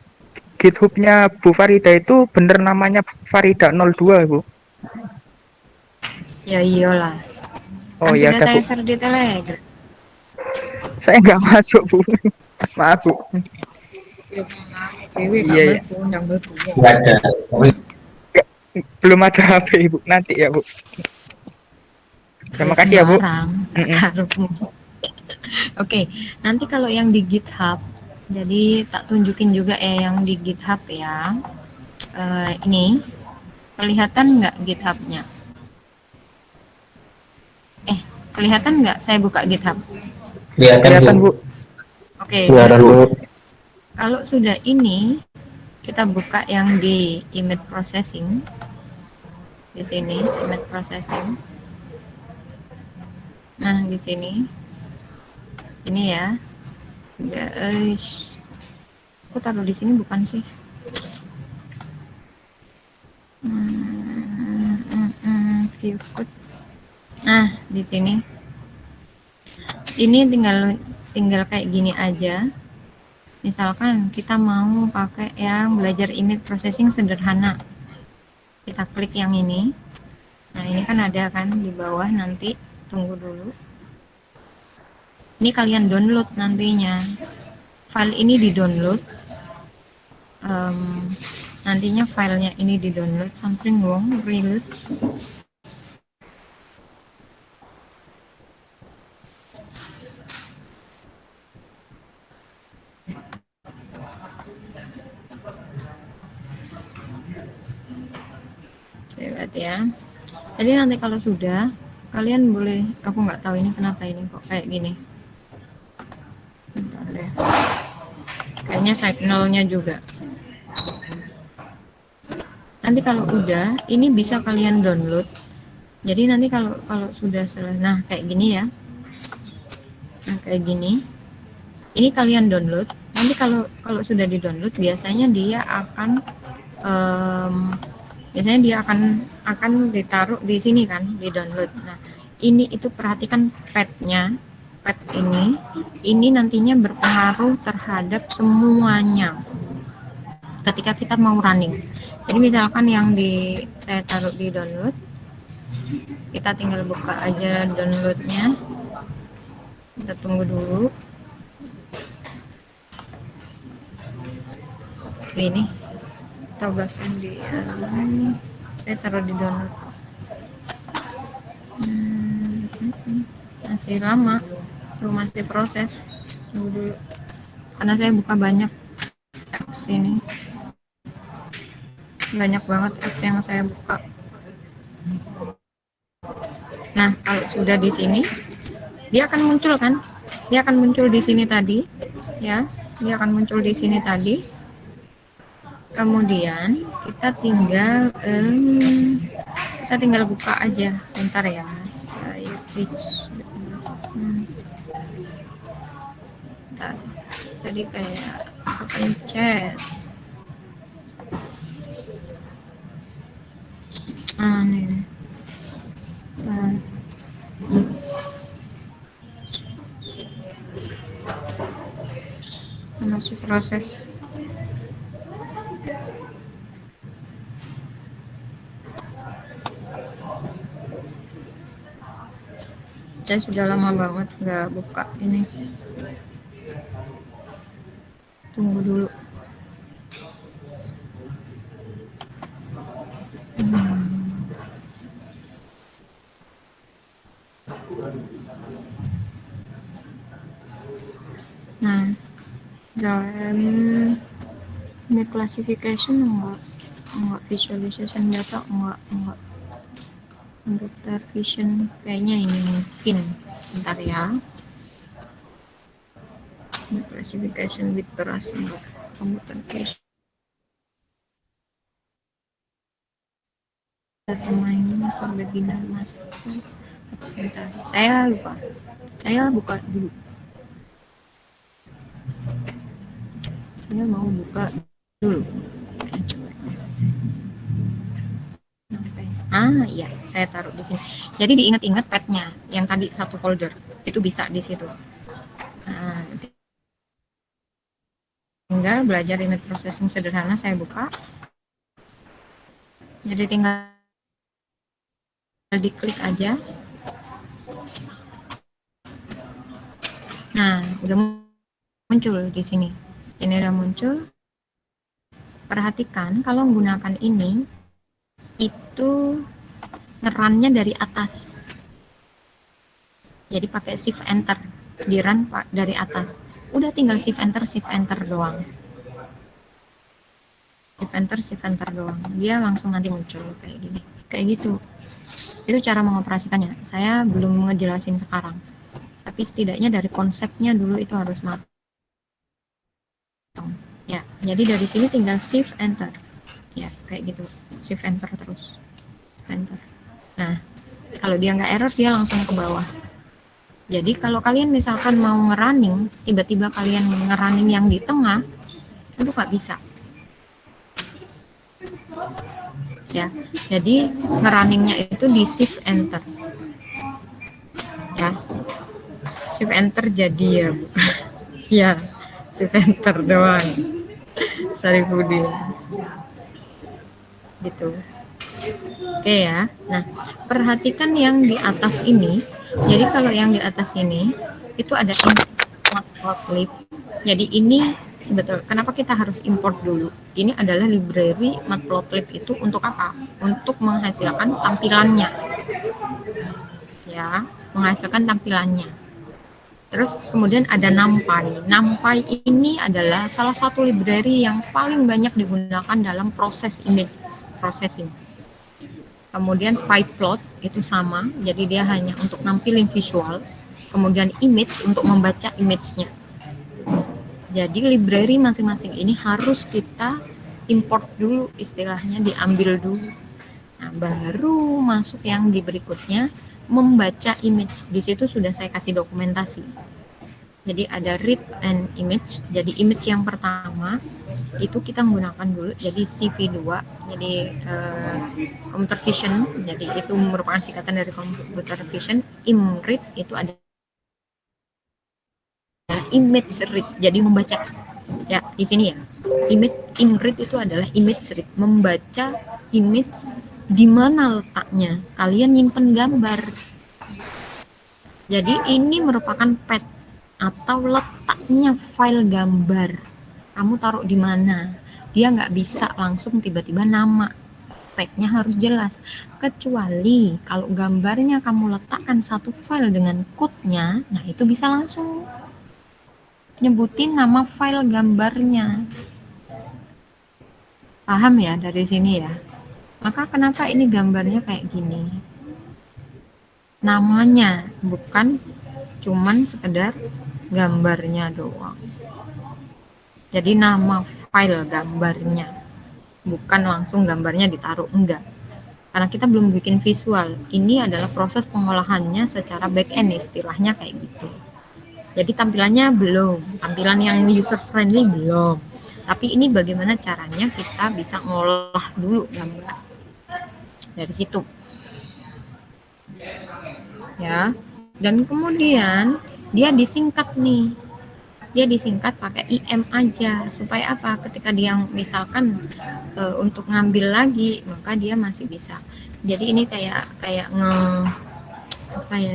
GitHub-nya Bu Farida itu bener namanya Farida 02, Bu. Ya iyalah. Oh Kan ya, sudah ada saya Bu. share di Telegram. Saya nggak masuk, Bu. Maaf, Bu. Ya sama Dewi Iya, iya. undang Bu. Nggak ada. Belum ada HP, Ibu. Nanti ya, Bu. Terima kasih ya, Bu. Sakarepmu. Oke, nanti kalau yang di GitHub, jadi tak tunjukin juga ya yang di GitHub ya. Ini kelihatan nggak GitHub-nya? Kelihatan nggak saya buka GitHub? Kelihatan, Bu. Oke, Kelihatan, Bu. kalau sudah ini kita buka yang di image processing. Di sini image processing. Nah, di sini. Ini ya. Guys. Aku taruh di sini bukan sih? View code. Nah, di sini. Ini tinggal kayak gini aja. Misalkan kita mau pakai yang belajar image processing sederhana. Kita klik yang ini. Nah, ini kan ada kan di bawah, nanti tunggu dulu. Ini kalian download nantinya. File ini di-download. Nantinya filenya ini di-download. Something wrong, reload. Lihat ya. Jadi nanti kalau sudah, kalian boleh, aku nggak tahu ini kenapa ini kok kayak gini. Bentar deh. Kayaknya signalnya juga. Nanti kalau udah, ini bisa kalian download. Jadi nanti kalau sudah selesai, nah kayak gini ya. Nah kayak gini. Ini kalian download. Nanti kalau sudah di-download, biasanya dia akan akan ditaruh di sini kan, di download. Nah, ini itu perhatikan pad-nya. Pad ini nantinya berpengaruh terhadap semuanya ketika kita mau running. Jadi misalkan yang saya taruh di download, kita tinggal buka aja downloadnya. Kita tunggu dulu. Ini tambahkan di saya taruh di download. Masih lama tuh, masih proses. Tunggu dulu karena saya buka banyak apps ini, banyak banget apps yang saya buka. Nah, kalau sudah di sini, dia akan muncul kan? Dia akan muncul di sini tadi, ya. Dia akan muncul di sini tadi. Kemudian kita tinggal buka aja, sebentar ya. Saya page. Bentar. Tadi kayak kepencet. Nih. Nah. Masih proses. Saya sudah lama banget nggak buka ini. Tunggu dulu. Nah, dalam ini classification enggak visualization data enggak computer vision kayaknya ini mungkin. Bentar ya. Classification with trust enggak computer vision data mining for beginner master. Sebentar, saya lupa. Saya buka dulu. Saya mau buka dulu. Iya, saya taruh di sini. Jadi diingat-ingat petnya yang tadi satu folder itu bisa di situ. Nah, tinggal belajar image processing sederhana saya buka. Jadi tinggal diklik aja. Nah, udah muncul di sini. Ini udah muncul. Perhatikan kalau menggunakan ini itu ngerannya dari atas. Jadi pakai shift enter, di run dari atas. Udah tinggal shift enter doang. Shift enter doang. Dia langsung nanti muncul kayak gini. Kayak gitu. Itu cara mengoperasikannya. Saya belum ngejelasin sekarang. Tapi setidaknya dari konsepnya dulu itu harus matang. Ya, jadi dari sini tinggal shift enter. Ya, kayak gitu. Shift enter terus. Enter. Nah, kalau dia nggak error, dia langsung ke bawah. Jadi kalau kalian misalkan mau ngerunning, tiba-tiba kalian ngerunning yang di tengah, itu nggak bisa. Ya, jadi ngerunningnya itu di shift enter. Ya, shift enter jadi ya, Bu. Ya, shift enter doang. Sarifudin. Gitu. Oke ya. Nah, perhatikan yang di atas ini. Jadi kalau yang di atas ini itu ada matplotlib. Jadi ini sebetulnya kenapa kita harus import dulu? Ini adalah library matplotlib itu untuk apa? Untuk menghasilkan tampilannya. Ya, menghasilkan tampilannya. Terus kemudian ada NumPy. NumPy ini adalah salah satu library yang paling banyak digunakan dalam proses image processing. Kemudian PyPlot itu sama, jadi dia hanya untuk nampilin visual. Kemudian image untuk membaca image-nya. Jadi library masing-masing ini harus kita import dulu, istilahnya diambil dulu. Nah, baru masuk yang di berikutnya, membaca image. Di situ sudah saya kasih dokumentasi. Jadi ada read and image. Jadi image yang pertama itu kita menggunakan dulu jadi CV2. Jadi computer vision. Jadi itu merupakan singkatan dari computer vision. Imread itu ada image read. Jadi membaca. Ya, di sini ya. Imread itu adalah image read, membaca image di mana letaknya. Kalian nyimpen gambar. Jadi ini merupakan path atau letaknya file gambar. Kamu taruh di mana? Dia nggak bisa langsung tiba-tiba nama. Path-nya harus jelas. Kecuali kalau gambarnya kamu letakkan satu file dengan code-nya, nah itu bisa langsung nyebutin nama file gambarnya. Paham ya dari sini ya? Maka kenapa ini gambarnya kayak gini? namanya, bukan cuman sekedar gambarnya doang. Jadi nama file gambarnya, bukan langsung gambarnya ditaruh, enggak. Karena kita belum bikin visual, ini adalah proses pengolahannya secara back end, istilahnya kayak gitu. Jadi tampilannya belum, tampilan yang user friendly belum. Tapi ini bagaimana caranya kita bisa ngolah dulu gambar dari situ. Ya. Dan kemudian dia disingkat nih. Dia disingkat pakai IM aja supaya apa? Ketika dia misalkan untuk ngambil lagi, maka dia masih bisa. Jadi ini kayak apa ya?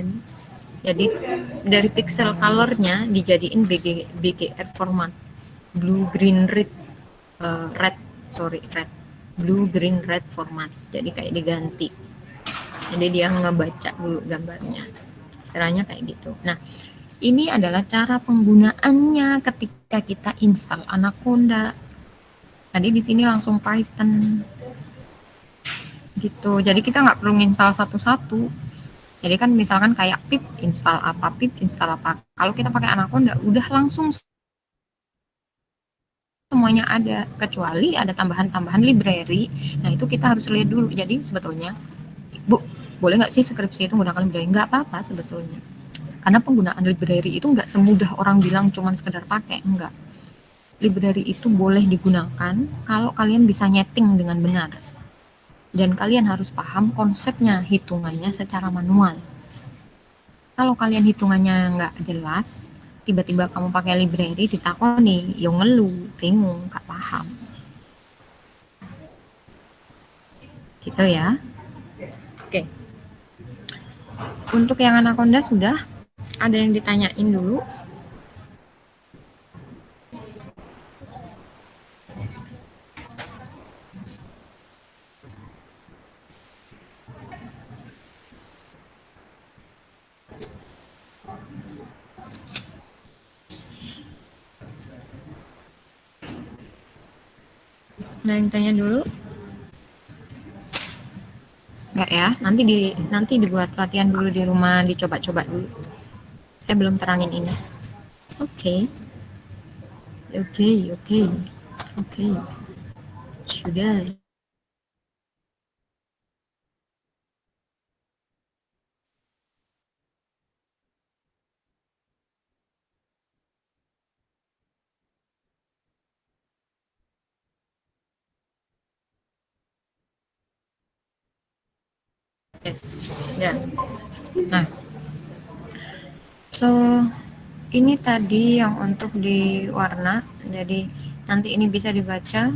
Jadi dari pixel colornya dijadiin BGR format, blue green red blue green red format. Jadi kayak diganti. Jadi dia ngebaca dulu gambarnya. Istilahnya kayak gitu. Nah, ini adalah cara penggunaannya ketika kita install Anaconda. Tadi di sini langsung Python gitu. Jadi kita nggak perlu install satu-satu. Jadi kan misalkan kayak pip install apa. Kalau kita pakai Anaconda udah langsung semuanya ada, kecuali ada tambahan-tambahan library. Nah itu kita harus lihat dulu. Jadi sebetulnya, Bu, boleh nggak sih skripsi itu menggunakan library? Nggak apa-apa sebetulnya. Karena penggunaan library itu nggak semudah orang bilang cuman sekedar pakai, enggak. Library itu boleh digunakan kalau kalian bisa nyeting dengan benar. Dan kalian harus paham konsepnya, hitungannya secara manual. Kalau kalian hitungannya nggak jelas, tiba-tiba kamu pakai library ditakoni, yo ngeluh, bingung, nggak paham. Gitu ya. Oke. Untuk yang Anaconda sudah ada yang ditanyain dulu? Nah, yang tanya dulu? Enggak ya, nanti dibuat latihan dulu di rumah, dicoba-coba dulu. Saya belum terangin ini. Oke. Sudah. Yes. Ya. Nah. So, ini tadi yang untuk di warna. Jadi nanti ini bisa dibaca,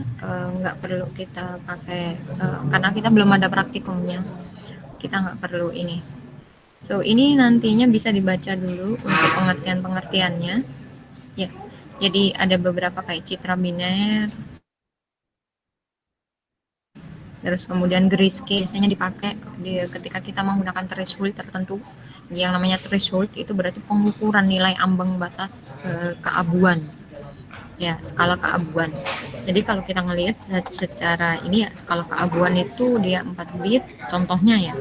nggak perlu kita pakai karena kita belum ada praktikumnya. Kita nggak perlu ini. So, ini nantinya bisa dibaca dulu untuk pengertian-pengertiannya. Ya. Jadi ada beberapa kayak citra biner. Terus kemudian grayscale biasanya dipakai ketika kita menggunakan threshold tertentu. Yang namanya threshold itu berarti pengukuran nilai ambang batas keabuan. Ya, skala keabuan. Jadi kalau kita ngelihat secara ini ya, skala keabuan itu dia 4 bit contohnya ya.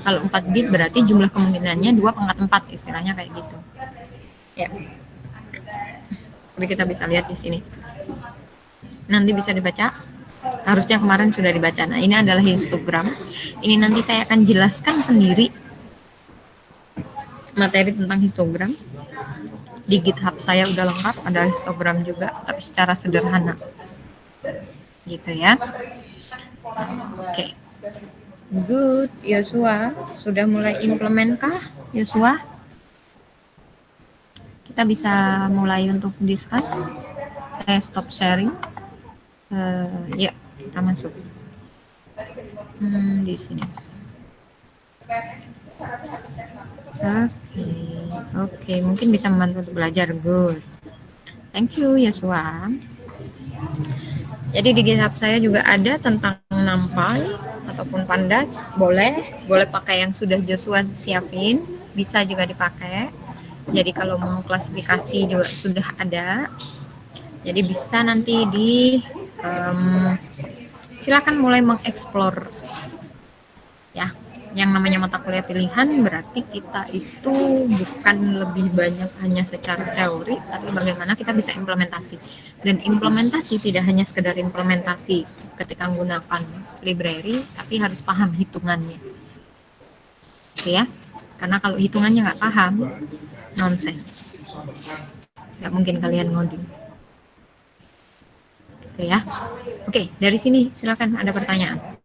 Kalau 4 bit berarti jumlah kemungkinannya 2/4 istilahnya kayak gitu. Ya. Jadi kita bisa lihat di sini. Nanti bisa dibaca. Harusnya kemarin sudah dibaca. Nah, ini adalah histogram. Ini nanti saya akan jelaskan sendiri materi tentang histogram. Di GitHub saya udah lengkap, ada histogram juga, tapi secara sederhana. Gitu ya. Oke. Good, Yosua. Sudah mulai implement kah, Yosua? Kita bisa mulai untuk discuss. Saya stop sharing. Ya, kita masuk. Di sini. Oke, mungkin bisa membantu untuk belajar. Good. Thank you, Yosua. Jadi di GitHub saya juga ada tentang NumPy ataupun Pandas. Boleh pakai yang sudah Joshua siapin, bisa juga dipakai. Jadi kalau mau klasifikasi juga sudah ada. Jadi bisa nanti silakan mulai mengeksplor ya. Yang namanya mata kuliah pilihan berarti kita itu bukan lebih banyak hanya secara teori, tapi bagaimana kita bisa implementasi. Dan implementasi tidak hanya sekedar implementasi ketika menggunakan library, tapi harus paham hitungannya. Oke ya, karena kalau hitungannya nggak paham, nonsense. Nggak mungkin kalian ngoding. Oke ya. Oke, dari sini silakan ada pertanyaan.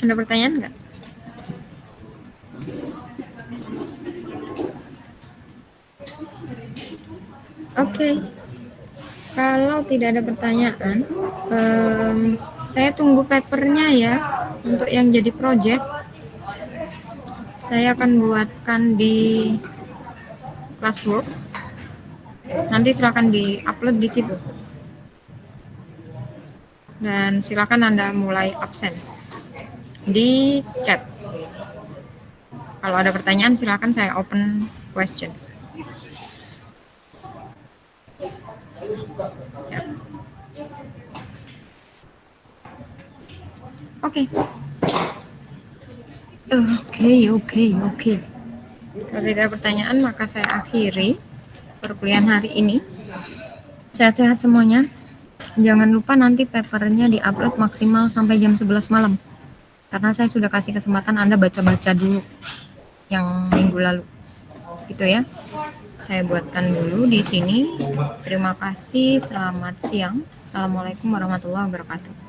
Ada pertanyaan nggak? Oke, kalau tidak ada pertanyaan, saya tunggu papernya ya untuk yang jadi project. Saya akan buatkan di Classwork. Nanti silakan di-upload di situ. Dan silakan Anda mulai absen di chat. Kalau ada pertanyaan silakan saya open question. Ya. Oke. Kalau tidak ada pertanyaan maka saya akhiri perkuliahan hari ini. Sehat-sehat semuanya. Jangan lupa nanti papernya di-upload maksimal sampai jam 11 malam. Karena saya sudah kasih kesempatan Anda baca-baca dulu yang minggu lalu. Gitu ya. Saya buatkan dulu di sini. Terima kasih, selamat siang. Assalamualaikum warahmatullahi wabarakatuh.